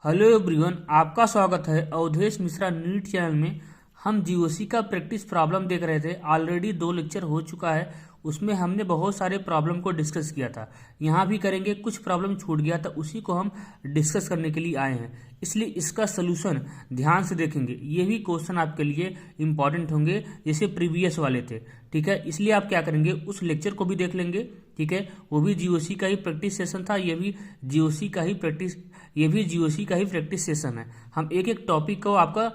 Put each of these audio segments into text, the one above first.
Hello everyone, आपका स्वागत है अवधेश मिश्रा नीट चैनल में। हम जीओसी का प्रैक्टिस प्रॉब्लम देख रहे थे। ऑलरेडी 2 लेक्चर हो चुका है, उसमें हमने बहुत सारे प्रॉब्लम को डिस्कस किया था। यहाँ भी करेंगे, कुछ प्रॉब्लम छूट गया था, उसी को हम डिस्कस करने के लिए आए हैं। इसलिए इसका सलूशन ध्यान से देखेंगे। ये भी क्वेश्चन आपके लिए इंपॉर्टेंट होंगे जैसे प्रीवियस वाले थे, ठीक है। इसलिए आप क्या करेंगे, उस लेक्चर को भी देख लेंगे, ठीक है। वो भी जीओसी का ही प्रैक्टिस सेशन था, ये भी जीओसी का ही प्रैक्टिस सेशन है। हम एक एक टॉपिक को आपका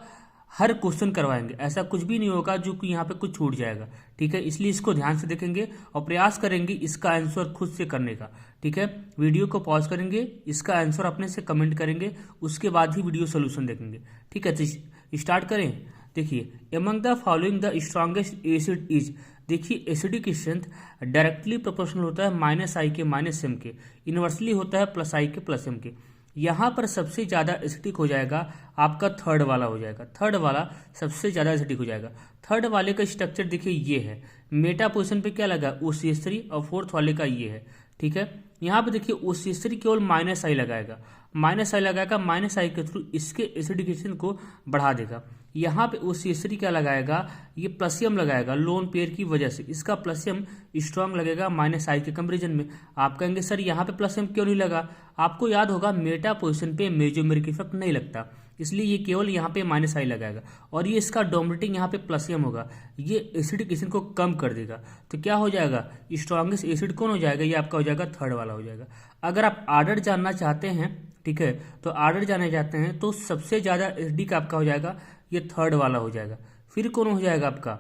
हर क्वेश्चन करवाएंगे, ऐसा कुछ भी नहीं होगा जो कि यहाँ पे कुछ छूट जाएगा, ठीक है। इसलिए इसको ध्यान से देखेंगे और प्रयास करेंगे इसका आंसर खुद से करने का, ठीक है। वीडियो को पॉज करेंगे, इसका आंसर अपने से कमेंट करेंगे, उसके बाद ही वीडियो सोल्यूशन देखेंगे, ठीक है। तो स्टार्ट करें। देखिए, among the following the strongest acid is. देखिए, एसिडिक स्ट्रेंथ डायरेक्टली प्रोपोर्शनल होता है -i के -m के, इनवर्सली होता है +i के +m के। यहाँ पर सबसे ज़्यादा एसिडिक हो जाएगा आपका थर्ड वाला हो जाएगा, थर्ड वाला सबसे ज़्यादा एसिडिक हो जाएगा। थर्ड वाले का स्ट्रक्चर देखिए ये है, मेटा पोजिशन पे क्या लगा OCH3 और फोर्थ वाले का ये है, ठीक है। यहाँ पे देखिए OCH3 केवल -i लगाएगा, -i के थ्रू इसके एसिडिकेशन को बढ़ा देगा। यहाँ पे OCH3 क्या लगाएगा, ये प्लसियम लगाएगा लोन पेयर की वजह से, इसका प्लसियम स्ट्रांग लगेगा -i के कंपेरिजन में। आप कहेंगे सर यहाँ पे प्लसियम क्यों नहीं लगा, आपको याद होगा मेटा पोजिशन पे मेजोमेरिक इफेक्ट नहीं लगता, इसलिए ये केवल यहाँ पे -i लगाएगा और ये इसका डोमिनेटिंग यहाँ पे प्लसियम होगा, ये एसिडिक एसिड को कम कर देगा। तो क्या हो जाएगा, स्ट्रॉन्गेस्ट एसिड कौन हो जाएगा, ये आपका हो जाएगा थर्ड वाला हो जाएगा। अगर आप आर्डर जानना चाहते हैं, ठीक है, तो आर्डर जानना चाहते हैं तो सबसे ज़्यादा एसिडिक आपका हो जाएगा ये थर्ड वाला हो जाएगा। फिर कौन हो जाएगा आपका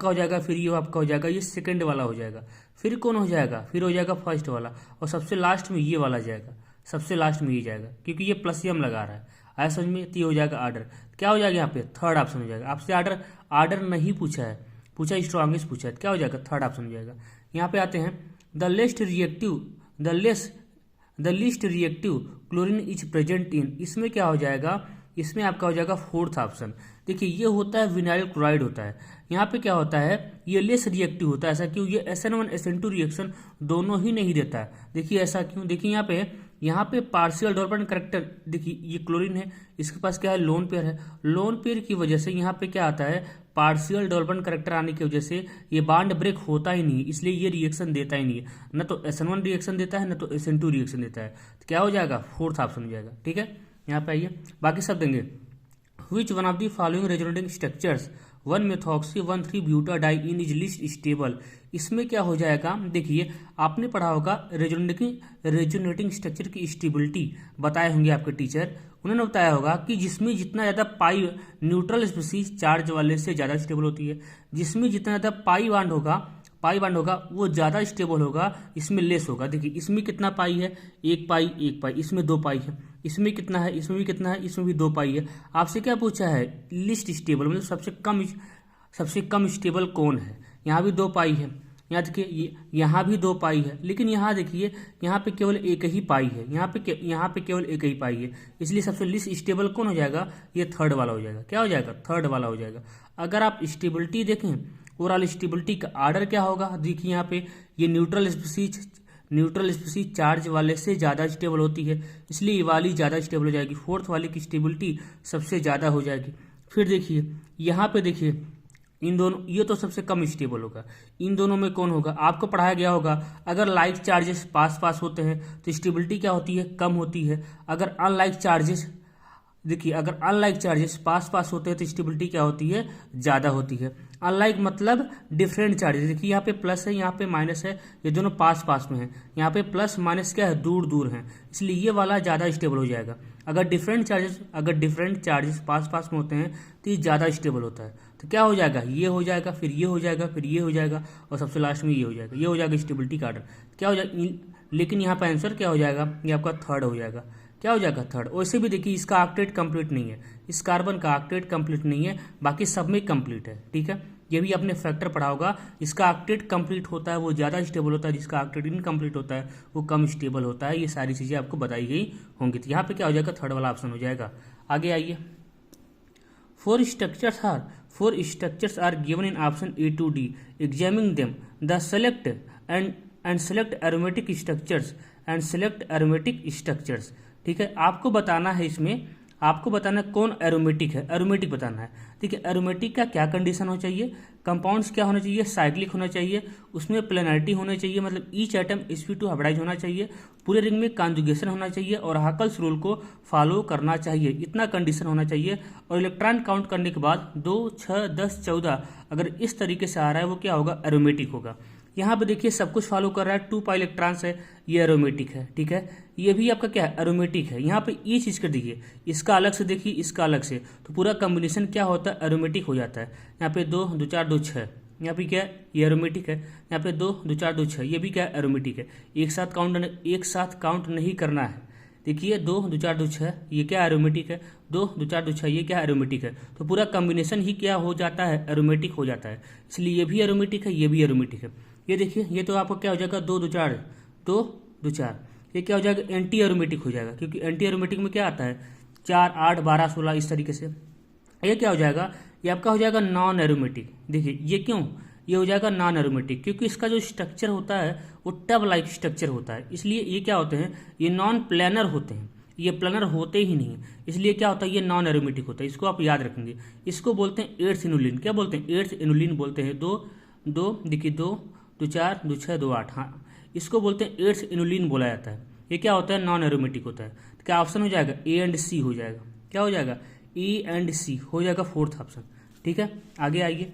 हो जाएगा, फिर ये आपका हो जाएगा ये सेकंड वाला हो जाएगा। फिर कौन हो जाएगा, फिर हो जाएगा फर्स्ट वाला, और सबसे लास्ट में ये वाला जाएगा, सबसे लास्ट में ये जाएगा क्योंकि ये प्लसियम लगा रहा है। आया समझ में, तो ये हो जाएगा आर्डर। क्या हो जाएगा यहाँ पे, थर्ड ऑप्शन हो जाएगा। आपसे आर्डर नहीं पूछा है, पूछा स्ट्रॉन्गेस्ट पूछा है, क्या हो जाएगा, थर्ड ऑप्शन हो जाएगा। यहाँ पे आते हैं, the least reactive chlorine is present in. इसमें क्या हो जाएगा, इसमें आपका हो जाएगा फोर्थ ऑप्शन। देखिए, ये होता है विनाइल क्लोराइड होता है। यहाँ पे क्या होता है, ये लेस रिएक्टिव होता है। ऐसा क्यों, ये SN1 SN2 रिएक्शन दोनों ही नहीं देता है। देखिए ऐसा क्यों, देखिए यहाँ पे पार्शियल डेवलपमेंट करेक्टर, देखिए ये क्लोरीन है, इसके पास क्या है, लोन पेयर है। लोन पेयर की वजह से यहाँ पे क्या आता है, पार्शियल डेवलपमेंट करेक्टर आने की वजह से ये बॉन्ड ब्रेक होता ही नहीं है, इसलिए ये रिएक्शन देता ही नहीं है। न तो SN1 रिएक्शन देता है, न तो SN2 रिएक्शन देता है। तो क्या हो जाएगा, फोर्थ ऑप्शन हो जाएगा, ठीक है। यहाँ पे आइए, बाकी सब देंगे। Which one of the following resonating structures 1-methoxy 1,3-butadiene is least stable। इसमें क्या हो जाएगा, देखिए आपने पढ़ा होगा रेजोनेटिंग स्ट्रक्चर की स्टेबिलिटी बताए होंगे आपके टीचर, उन्होंने बताया होगा कि जिसमें जितना ज़्यादा पाई न्यूट्रल स्पीसीज चार्ज वाले से ज़्यादा स्टेबल होती है, जिसमें जितना ज़्यादा पाई बांड होगा वो ज़्यादा स्टेबल होगा, इसमें लेस होगा। देखिए इसमें कितना पाई है, एक पाई, इसमें 2 पाई है, इसमें कितना है, इसमें भी कितना है, इसमें भी 2 पाई है। आपसे क्या पूछा है, लिस्ट स्टेबल मतलब सबसे कम स्टेबल कौन है। यहाँ भी 2 पाई है, यहाँ देखिए यहाँ भी 2 पाई है, लेकिन यहाँ देखिए यहाँ पे केवल एक ही पाई है, यहाँ पे केवल एक ही पाई है, इसलिए सबसे लिस्ट स्टेबल कौन हो जाएगा, ये थर्ड वाला हो जाएगा। क्या हो जाएगा, थर्ड वाला हो जाएगा। अगर आप स्टेबिलिटी देखें, ओवरऑल स्टेबिलिटी का आर्डर क्या होगा, देखिए यहाँ पे ये न्यूट्रल स्पीसीज चार्ज वाले से ज़्यादा स्टेबल होती है, इसलिए ये वाली ज़्यादा स्टेबल हो जाएगी, फोर्थ वाले की स्टेबिलिटी सबसे ज़्यादा हो जाएगी। फिर देखिए यहाँ पे देखिए इन दोनों, ये तो सबसे कम स्टेबल होगा, इन दोनों में कौन होगा, आपको पढ़ाया गया होगा अगर लाइक चार्जेस पास होते हैं तो स्टेबिलिटी क्या होती है, कम होती है। अगर अनलाइक चार्जेस, देखिए अगर अनलाइक चार्जेस पास होते हैं तो स्टेबिलिटी क्या होती है, ज़्यादा होती है। अनलाइक मतलब डिफरेंट चार्जेस, देखिए यहाँ पे प्लस है, यहाँ पे माइनस है, ये दोनों पास में हैं, यहाँ पे प्लस माइनस क्या है, दूर हैं, इसलिए ये वाला ज़्यादा स्टेबल हो जाएगा। अगर डिफरेंट चार्जेस पास में होते हैं तो ये ज़्यादा स्टेबल होता है। तो क्या हो जाएगा, ये हो जाएगा, फिर ये हो जाएगा, फिर ये हो जाएगा, और सबसे लास्ट में ये हो जाएगा, ये हो जाएगा स्टेबिलिटी का आर्डर। क्या हो जाएगा, लेकिन यहाँ पर आंसर क्या हो जाएगा, ये आपका थर्ड हो जाएगा। क्या हो जाएगा, थर्ड। वैसे भी देखिए इसका ऑक्टेट कंप्लीट नहीं है, इस कार्बन का ऑक्टेट कंप्लीट नहीं है, बाकी सब में कंप्लीट है, ठीक है। ये भी आपने फैक्टर पढ़ा होगा, इसका ऑक्टेट कंप्लीट होता है वो ज़्यादा स्टेबल होता है, जिसका ऑक्टेट इनकम्प्लीट होता है वो कम स्टेबल होता है। ये सारी चीज़ें आपको बताई गई होंगी। तो यहाँ पे क्या हो जाएगा, थर्ड वाला ऑप्शन हो जाएगा। आगे आइए, 4 structures are given in option A to D. Examine them. The select aromatic structures and select aromatic structures. ठीक है, आपको बताना है इसमें, आपको बताना है कौन एरोमेटिक है, एरोमेटिक बताना है। ठीक है, एरोमेटिक का क्या कंडीशन होना चाहिए, कंपाउंड्स क्या होना चाहिए, साइक्लिक होना चाहिए, उसमें प्लेनरिटी होना चाहिए, मतलब ईच एटम sp2 हाइब्रिडाइज होना चाहिए, पूरे रिंग में कॉन्जुगेशन होना चाहिए और हाकल्स रूल को फॉलो करना चाहिए, इतना कंडीशन होना चाहिए। और इलेक्ट्रॉन काउंट करने के बाद 2, 6, 10, 14 अगर इस तरीके से आ रहा है वो क्या होगा, एरोमेटिक होगा। यहाँ पे देखिए सब कुछ फॉलो कर रहा है, 2 पाई इलेक्ट्रॉन्स है, ये एरोमेटिक है। ठीक है, ये भी आपका क्या है, एरोमेटिक है। यहाँ पे ये चीज़ कर दीजिए, इसका अलग से देखिए, इसका अलग से, तो पूरा कॉम्बिनेशन क्या होता है, एरोमेटिक हो जाता है। यहाँ पे 2, 2, 4, 2, 6, यहाँ पे क्या है, ये एरोमेटिक है। यहाँ पे 2, 2, 4, 2, 6, ये भी क्या है, एरोमेटिक है। एक साथ काउंट नहीं करना है। देखिए 2, 2, 4, 2, 6, ये क्या एरोमेटिक है, 2, 2, 4, 2, 6, ये क्या एरोमेटिक है। तो पूरा कॉम्बिनेशन ही क्या हो जाता है, एरोमेटिक हो जाता है। इसलिए ये भी एरोमेटिक है, ये भी एरोमेटिक है। ये देखिए, ये तो आपका क्या हो जाएगा, 2, 2, 4, 2, 2, 4, ये क्या हो जाएगा, एंटी एरोमेटिक हो जाएगा, क्योंकि एंटी एरोमेटिक में क्या आता है, 4, 8, 12, 16 इस तरीके से। ये क्या हो जाएगा, ये आपका हो जाएगा नॉन एरोमेटिक। देखिए ये क्यों, ये हो जाएगा नॉन एरोमेटिक, क्योंकि इसका जो स्ट्रक्चर होता है वो टब लाइक स्ट्रक्चर होता है, इसलिए ये क्या होते हैं, ये नॉन प्लेनर होते हैं, ये प्लेनर होते ही नहीं, इसलिए क्या होता है, ये नॉन एरोमेटिक होता है। इसको आप याद रखेंगे, इसको बोलते हैं एट्स इनुलिन। क्या बोलते हैं, एट्स इनुलिन बोलते हैं। 2, 2, देखिए 2, 2, 4, 2, 6, 2, 8, हाँ, इसको बोलते हैं एट्स इनुलिन बोला जाता है। ये क्या होता है, नॉन एरोमेटिक होता है। तो क्या ऑप्शन हो जाएगा, ए एंड सी हो जाएगा। क्या हो जाएगा, ए एंड सी हो जाएगा फोर्थ ऑप्शन। ठीक है, आगे आइए।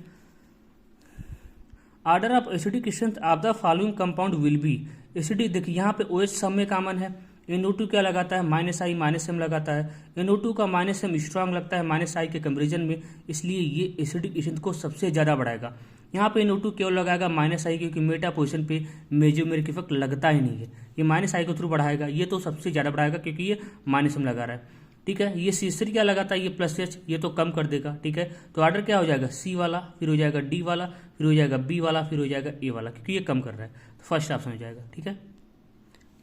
Order of acidic strength of the following compound will be. Acidic देखिए यहाँ पे OH सब में कॉमन है, NO2 क्या लगाता है, -I -M लगाता है। NO2 का -M स्ट्रांग लगता है -I के कंपेरिजन में, इसलिए ये एसिडिक स्ट्रेंथ को सबसे ज़्यादा बढ़ाएगा। यहाँ पे NO2 क्यों लगाएगा, -I, क्योंकि मेटा पोजिशन पे मेजोमेरिक इफेक्ट लगता ही नहीं है, ये -I के थ्रू बढ़ाएगा, ये तो सबसे ज़्यादा बढ़ाएगा क्योंकि ये -M लगा रहा है। ठीक है, ये C3 क्या लगाता है, ये +H, ये तो कम कर देगा। ठीक है, तो ऑर्डर क्या हो जाएगा, C वाला, फिर हो जाएगा D वाला, फिर हो जाएगा B वाला, फिर हो जाएगा A वाला, क्योंकि ये कम कर रहा है, तो फर्स्ट ऑप्शन हो जाएगा। ठीक है,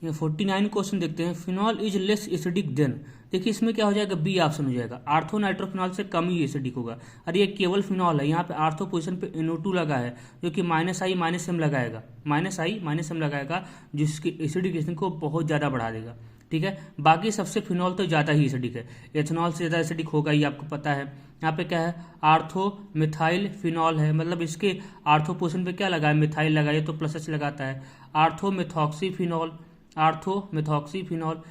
ये 49 क्वेश्चन देखते हैं। Phenol is less acidic then, देखिए इसमें क्या हो जाएगा, बी ऑप्शन हो जाएगा, आर्थो नाइट्रोफिनॉल से कम ही एसिडिक होगा। अरे ये केवल फिनॉल है, यहाँ पे आर्थो पोजीशन पे NO2 लगा है, जो कि -I -M लगाएगा, -I -M लगाएगा, जिसकी एसिडिकेशन को बहुत ज़्यादा बढ़ा देगा। ठीक है, बाकी सबसे फिनॉल तो ज़्यादा ही एसिडिक है, एथेनॉल से ज़्यादा एसिडिक होगा, ये आपको पता है। यहाँ पे क्या है, आर्थो मिथाइल फिनॉल है, मतलब इसके आर्थो पोजीशन पे क्या लगा है, मिथाइल लगा है, तो +H लगाता है। Ortho methoxy phenol, ortho methoxy phenol,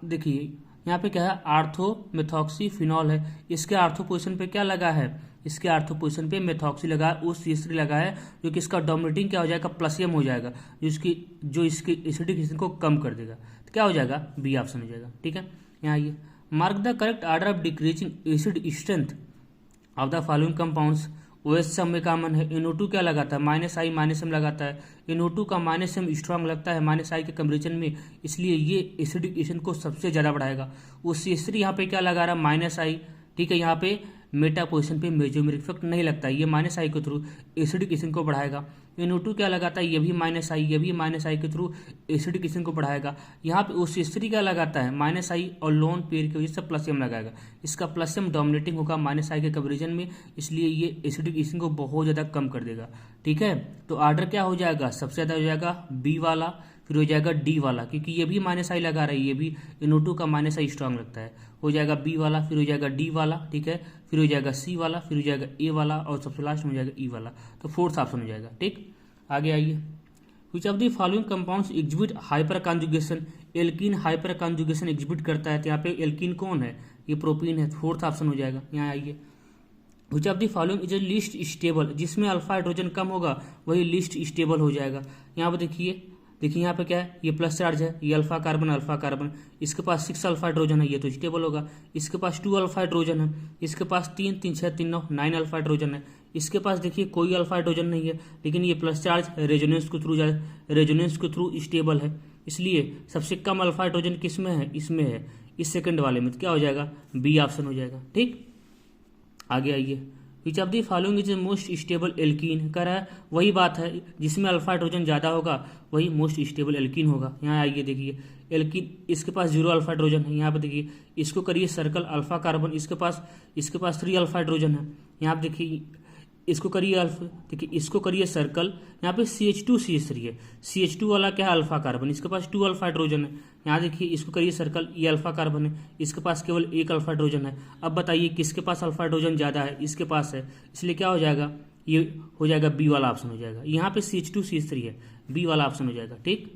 देखिए यहाँ पे क्या है, आर्थो मिथॉक्सी फिनॉल है, इसके आर्थो पोजीशन पे क्या लगा है, इसके आर्थो पोजीशन पे मेथॉक्सी लगा है, उस C3 लगा है, जो कि इसका डोमिनेटिंग क्या हो जाएगा, +M हो जाएगा, जो इसकी एसिडिक को कम कर देगा। तो क्या हो जाएगा, बी ऑप्शन हो जाएगा। ठीक है, यहाँ आइए, mark the correct order of decreasing acid strength of the following compounds. OH सब में कॉमन है, NO2 क्या लगाता है, -I -M लगाता है, NO2 का -M स्ट्रांग लगता है -I के कंपेरिजन में, इसलिए ये एसिडिक एसिड को सबसे ज़्यादा बढ़ाएगा। वो C3 यहाँ पे क्या लगा रहा है, -I। ठीक है, यहाँ पे मेटा पोजिशन पे मेजोमेरिक इफेक्ट नहीं लगता है, ये -I के थ्रू एसिडिक एसिड को बढ़ाएगा। NO2 क्या लगाता है, ये भी -I, ये भी -I के थ्रू एसिडिक एसिड को बढ़ाएगा। यहाँ पे OCH3 क्या लगाता है, -I और लोन पेयर की वजह से +M लगाएगा, इसका +M डोमिनेटिंग होगा -I के कंपेरिजन में, इसलिए ये एसिडिक एसिड को बहुत ज़्यादा कम कर देगा। ठीक है, तो ऑर्डर क्या हो जाएगा, सबसे ज़्यादा हो जाएगा B वाला, फिर हो जाएगा D वाला, क्योंकि ये भी -I लगा रहा है, ये भी NO2 का -I स्ट्रांग लगता है, हो जाएगा B वाला, फिर हो जाएगा D वाला। ठीक है, फिर हो जाएगा C वाला, फिर हो जाएगा A वाला, और सबसे लास्ट में हो जाएगा E वाला, तो फोर्थ ऑप्शन हो जाएगा। ठीक, आगे आइए, which of the following compounds exhibit hyper conjugation. Alkene hyper conjugation exhibit करता है, तो यहाँ पे एल्कीन कौन है, ये प्रोपीन है, फोर्थ ऑप्शन हो जाएगा। यहाँ आइए, which of the following is a least stable, जिसमें अल्फा हाइड्रोजन कम होगा वही लीस्ट स्टेबल हो जाएगा। यहाँ पर देखिए यहाँ पे क्या है, ये प्लस चार्ज है, ये अल्फा कार्बन, इसके पास 6 अल्फा हाइड्रोजन है, ये तो स्टेबल होगा। इसके पास 2 अल्फा हाइड्रोजन है, इसके पास 3, 3, 6, 3, 9 अल्फा हाइड्रोजन है। इसके पास देखिए कोई अल्फा हाइड्रोजन नहीं है, लेकिन ये प्लस चार्ज रेजोनेंस के थ्रू स्टेबल है, इसलिए सबसे कम अल्फा हाइड्रोजन किस में है, इसमें है, इस सेकंड वाले में। तो क्या हो जाएगा, बी ऑप्शन हो जाएगा। ठीक, आगे आइए, which of the following is most stable alkene, कह रहा है वही बात है, जिसमें अल्फा हाइड्रोजन ज़्यादा होगा वही मोस्ट स्टेबल एल्कीन होगा। यहाँ आइए देखिए, एल्कीन इसके पास 0 अल्फा हाइड्रोजन है, यहाँ पर देखिए इसको करिए सर्कल अल्फा कार्बन, इसके पास 3 अल्फा हाइड्रोजन है। यहाँ पर देखिए इसको करिए अल्फा, देखिए इसको करिए सर्कल, यहाँ पे CH2CH3 है, CH2 वाला क्या है अल्फा कार्बन, इसके पास 2 अल्फा हाइड्रोजन है। यहाँ देखिए इसको करिए सर्कल, ये अल्फा कार्बन है, इसके पास केवल 1 अल्फा हाइड्रोजन है। अब बताइए किसके पास अल्फा हाइड्रोजन ज़्यादा है, इसके पास है, इसलिए क्या हो जाएगा, ये हो जाएगा बी वाला ऑप्शन हो जाएगा। यहाँ पे CH2CH3 है, बी वाला ऑप्शन हो जाएगा। ठीक,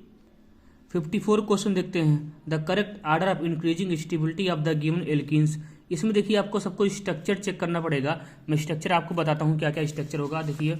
54 क्वेश्चन देखते हैं। The correct order of increasing stability of the given alkenes. इसमें देखिए आपको सबको स्ट्रक्चर चेक करना पड़ेगा। मैं स्ट्रक्चर आपको बताता हूँ क्या क्या स्ट्रक्चर होगा। देखिए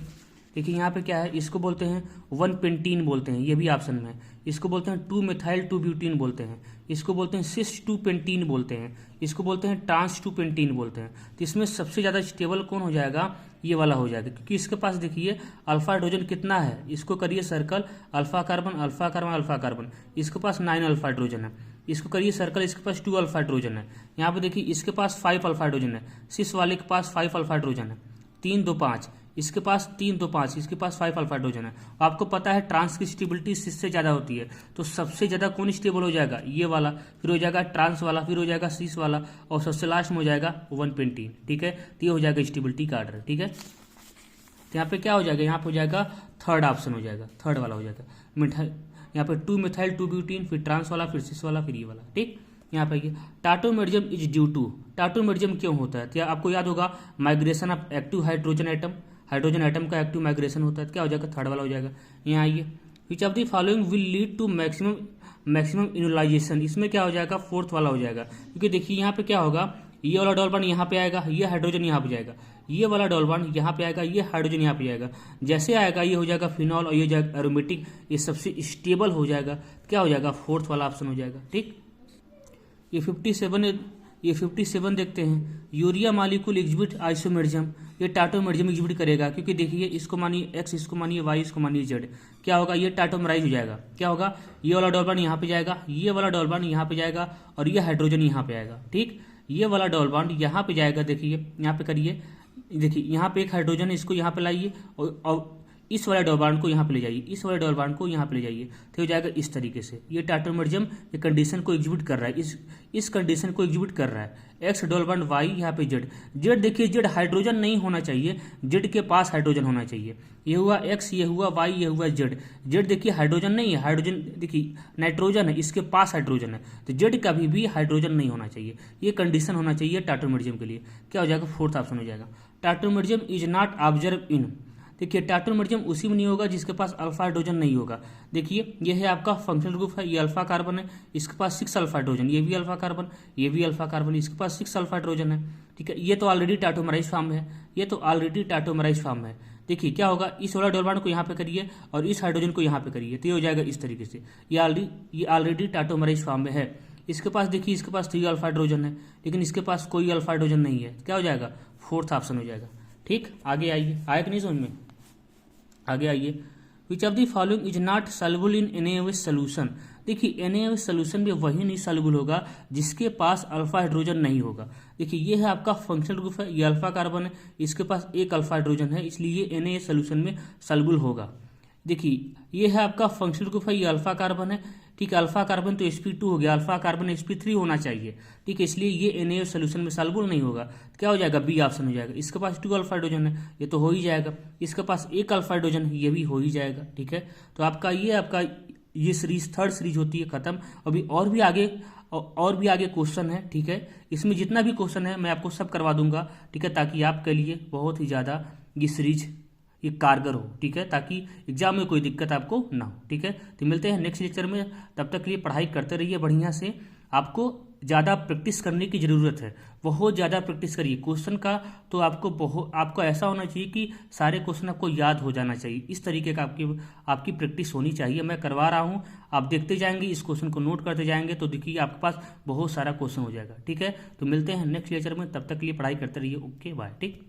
यहाँ पे क्या है, इसको बोलते हैं 1 पेंटीन बोलते हैं, ये भी ऑप्शन में है। इसको बोलते हैं 2 मिथाइल 2 ब्यूटीन बोलते हैं, इसको बोलते हैं सिस 2 पेंटीन बोलते हैं, इसको बोलते हैं ट्रांस 2 पेंटीन बोलते हैं। तो इसमें सबसे ज़्यादा स्टेबल कौन हो जाएगा, ये वाला हो जाएगा, क्योंकि इसके पास देखिए अल्फा हाइड्रोजन कितना है, इसको करिए circle, alpha carbon alpha carbon alpha carbon, इसके पास 9 अल्फा हाइड्रोजन है। इसको करिए सर्कल, इसके पास 2 अल्फा हाइड्रोजन है। यहाँ पे देखिए इसके पास 5 अल्फा हाइड्रोजन है, सिस वाले के पास 5 अल्फा हाइड्रोजन है, 3 2 5, इसके पास 3 2 5, इसके पास 5 अल्फा हाइड्रोजन है। आपको पता है ट्रांस की स्टेबिलिटी सिस से ज़्यादा होती है, तो सबसे ज़्यादा कौन स्टेबल हो जाएगा, ये वाला, फिर हो जाएगा ट्रांस वाला, फिर हो जाएगा सिस वाला, और सबसे लास्ट में हो जाएगा 1 पेंटीन। ठीक है, तो ये हो जाएगा स्टेबिलिटी का आर्डर। ठीक है, तो यहाँ पे क्या हो जाएगा, यहाँ पे हो जाएगा थर्ड ऑप्शन हो जाएगा, थर्ड वाला हो जाएगा मिथाइल, यहाँ पे 2 मिथाइल 2 ब्यूटीन, फिर ट्रांस वाला, फिर सिस वाला, फिर ये वाला। ठीक, यहाँ पे ये tautomerism is due to, tautomerism क्यों होता है, तो आपको याद होगा migration of active hydrogen atom, hydrogen atom का एक्टिव माइग्रेशन होता है, तो क्या हो जाएगा थर्ड वाला हो जाएगा। यहाँ आइए, which of the following will lead to maximum enolization, इसमें क्या हो जाएगा फोर्थ वाला हो जाएगा, क्योंकि देखिए यहाँ पे क्या होगा, ये वाला डबल बॉन्ड यहाँ पे आएगा, ये हाइड्रोजन यहाँ पे जाएगा, ये वाला डबल बॉन्ड यहाँ पे आएगा, ये हाइड्रोजन यहाँ पे जाएगा, जैसे आएगा ये हो जाएगा फिनॉल और ये जाएगा एरोमेटिक, ये सबसे स्टेबल हो जाएगा, क्या हो जाएगा फोर्थ वाला ऑप्शन हो जाएगा। ठीक, ये 57 देखते हैं, यूरिया मालिक्यूल एग्जिबिट आइसोमेरिज्म, ये टाटोमेरिज्म एग्जिबिट करेगा, क्योंकि देखिए इसको मानिए एक्स, इसको मानिए वाई, इसको मानिए जेड, क्या होगा, ये टाटोमराइज हो जाएगा, क्या होगा, ये वाला डबल बॉन्ड यहाँ पे जाएगा, ये वाला डबल बॉन्ड यहाँ पे जाएगा, और ये हाइड्रोजन यहाँ पे आएगा। ठीक, ये वाला डबल बॉन्ड यहाँ पे जाएगा, देखिए यहाँ पे करिए, देखिए यहाँ पे एक हाइड्रोजन है, इसको यहाँ पे लाइए, और इस वाले डबल बॉन्ड को यहाँ पे ले जाइए, इस वाले डबल बॉन्ड को यहाँ पे ले जाइए, तो हो जाएगा इस तरीके से। ये टाटोमेरिज्म ये कंडीशन को एग्जिबिट कर रहा है, इस कंडीशन को एग्जिबिट कर रहा है। एक्स डबल बॉन्ड वाई, यहाँ पे जेड, जेड देखिए जेड हाइड्रोजन नहीं होना चाहिए, जेड के पास हाइड्रोजन होना चाहिए। ये हुआ एक्स, ये हुआ वाई, ये हुआ जेड, जेड देखिए हाइड्रोजन नहीं है, हाइड्रोजन देखिए नाइट्रोजन है, इसके पास हाइड्रोजन है, तो जेड कभी भी हाइड्रोजन नहीं होना चाहिए, ये कंडीशन होना चाहिए टाटोमेरिज्म के लिए। क्या हो जाएगा फोर्थ ऑप्शन हो जाएगा। Tautomerism is not observe in, देखिए टाटोमेरिज्म उसी में नहीं होगा जिसके पास अल्फा हाइड्रोजन नहीं होगा। देखिए ये है आपका फंक्शनल ग्रुप है, ये अल्फा कार्बन है, इसके पास 6 अल्फा हाइड्रोजन, ये भी अल्फा कार्बन, ये भी अल्फा कार्बन, इसके पास 6 अल्फा हाइड्रोजन है। ठीक है, ये तो ऑलरेडी टाटोमराइज फॉर्म है, ये तो ऑलरेडी टाटोमराइज फॉर्म है। देखिए क्या होगा, इस वाला डबल बॉन्ड को यहाँ पे करिए और इस हाइड्रोजन को यहाँ पे करिए, तो ये हो जाएगा इस तरीके से, ये ऑलरेडी टाटोमराइज फॉर्म में है। इसके पास देखिए, इसके पास 3 अल्फा हाइड्रोजन है, लेकिन इसके पास कोई अल्फा हाइड्रोजन नहीं है, क्या हो जाएगा फोर्थ ऑप्शन हो जाएगा। ठीक, आगे आइए, आया कि नहीं समझ में, आगे आइए। Which of the following is not soluble in NaOH solution, देखिए NaOH सोल्यूशन में वही नहीं सॉल्युबल होगा जिसके पास अल्फा हाइड्रोजन नहीं होगा। देखिए ये है आपका फंक्शनल ग्रुप है, ये अल्फा कार्बन है, इसके पास 1 अल्फा हाइड्रोजन है, इसलिए ये NaOH सोल्यूशन में सॉल्युबल होगा। देखिए ये है आपका फंक्शनल ग्रुप है, ये अल्फा कार्बन है, ठीक है, अल्फा कार्बन तो sp2 हो गया, अल्फा कार्बन sp3 होना चाहिए, ठीक है, इसलिए ये NaOH सोल्यूशन में सॉल्युबल नहीं होगा। क्या हो जाएगा, बी ऑप्शन हो जाएगा। इसके पास 2 अल्फा हाइड्रोजन है, ये तो हो ही जाएगा, इसके पास 1 अल्फा हाइड्रोजन है, ये भी हो ही जाएगा। ठीक है, तो आपका ये सीरीज थर्ड सीरीज होती है खत्म। अभी और भी आगे क्वेश्चन है, ठीक है, इसमें जितना भी क्वेश्चन है मैं आपको सब करवा दूंगा, ठीक है, ताकि आपके लिए बहुत ही ज़्यादा ये सीरीज ये कारगर हो, ठीक है, ताकि एग्जाम में कोई दिक्कत आपको ना हो। ठीक है, तो मिलते हैं नेक्स्ट लेक्चर में, तब तक के लिए पढ़ाई करते रहिए बढ़िया से। आपको ज़्यादा प्रैक्टिस करने की ज़रूरत है, बहुत ज़्यादा प्रैक्टिस करिए क्वेश्चन का, तो आपको ऐसा होना चाहिए कि सारे क्वेश्चन आपको याद हो जाना चाहिए, इस तरीके का आपकी प्रैक्टिस होनी चाहिए। मैं करवा रहा हूँ, आप देखते जाएंगे, इस क्वेश्चन को नोट करते जाएंगे, तो देखिए आपके पास बहुत सारा क्वेश्चन हो जाएगा। ठीक है, तो मिलते हैं नेक्स्ट लेक्चर में, तब तक के लिए पढ़ाई करते रहिए। Okay bye. ठीक।